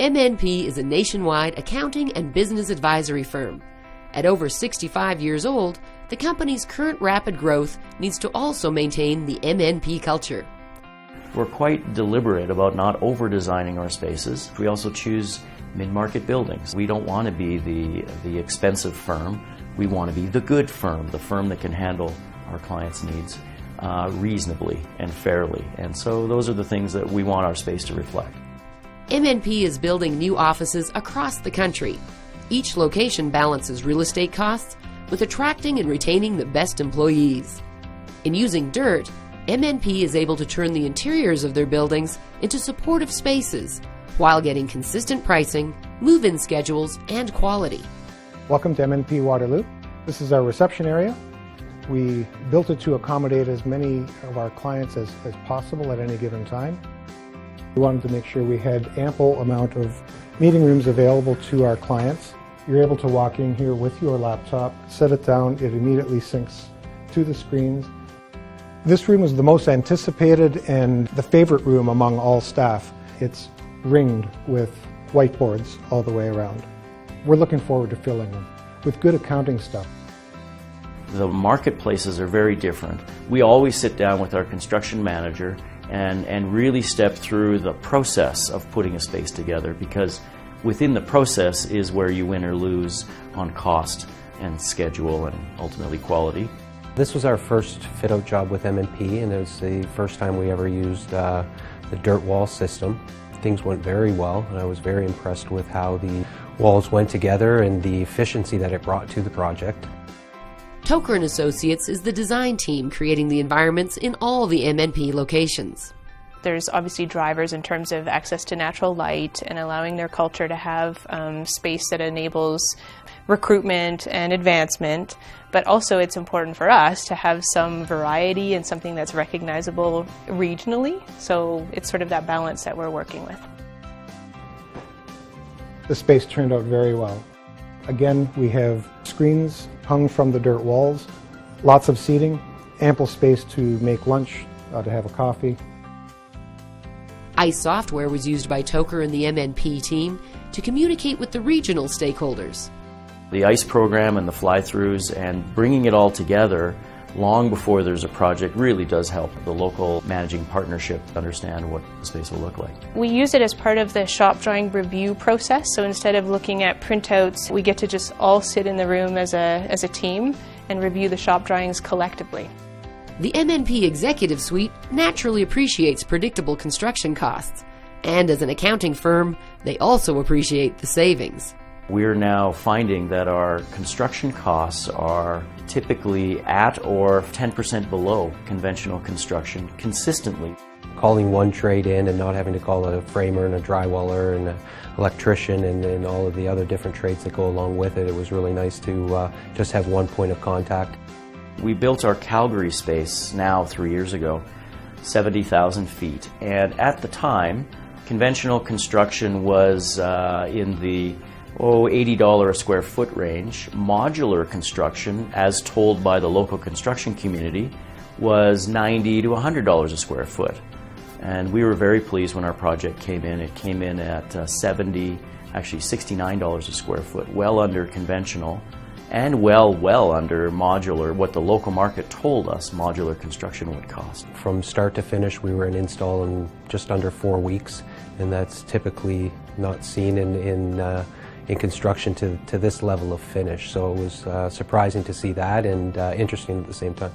M.N.P is a nationwide accounting and business advisory firm. At over 65 years old, the company's current rapid growth needs to also maintain the M.N.P culture. We're quite deliberate about not over-designing our spaces. We also choose mid-market buildings. We don't want to be the expensive firm. We want to be the good firm, the firm that can handle our clients' needs reasonably and fairly. And so those are the things that we want our space to reflect. M.N.P is building new offices across the country. Each location balances real estate costs with attracting and retaining the best employees. In using DIRTT, M.N.P is able to turn the interiors of their buildings into supportive spaces while getting consistent pricing, move-in schedules, and quality. Welcome to M.N.P Waterloo. This is our reception area. We built it to accommodate as many of our clients as possible at any given time. We wanted to make sure we had ample amount of meeting rooms available to our clients. You're able to walk in here with your laptop, set it down, it immediately syncs to the screens. This room is the most anticipated and the favorite room among all staff. It's ringed with whiteboards all the way around. We're looking forward to filling them with good accounting stuff. The marketplaces are very different. We always sit down with our construction manager and really step through the process of putting a space together, because within the process is where you win or lose on cost and schedule and ultimately quality. This was our first fit-out job with M.N.P, and it was the first time we ever used the DIRTT wall system. Things went very well, and I was very impressed with how the walls went together and the efficiency that it brought to the project. Toker & Associates is the design team creating the environments in all the M.N.P locations. There's obviously drivers in terms of access to natural light and allowing their culture to have space that enables recruitment and advancement, but also it's important for us to have some variety and something that's recognizable regionally, so it's sort of that balance that we're working with. The space turned out very well. Again, we have screens hung from the DIRTT walls, lots of seating, ample space to make lunch, to have a coffee. ICE software was used by Toker and the M.N.P team to communicate with the regional stakeholders. The ICE program and the fly-throughs and bringing it all together long before there's a project really does help the local managing partnership understand what the space will look like. We use it as part of the shop drawing review process, so instead of looking at printouts, we get to just all sit in the room as a team and review the shop drawings collectively. The M.N.P Executive Suite naturally appreciates predictable construction costs, and as an accounting firm, they also appreciate the savings. We're now finding that our construction costs are typically at or 10% below conventional construction consistently. Calling one trade in and not having to call a framer and a drywaller and an electrician and all of the other different trades that go along with it, it was really nice to just have one point of contact. We built our Calgary space now 3 years ago, 70,000 feet, and at the time conventional construction was in the $80 a square foot range. Modular construction, as told by the local construction community, was $90 to $100 a square foot. And we were very pleased when our project came in. It came in at $70, actually $69 a square foot, well under conventional and well under modular, what the local market told us modular construction would cost. From start to finish, we were in install in just under 4 weeks, and that's typically not seen in construction to this level of finish. So it was surprising to see that and interesting at the same time.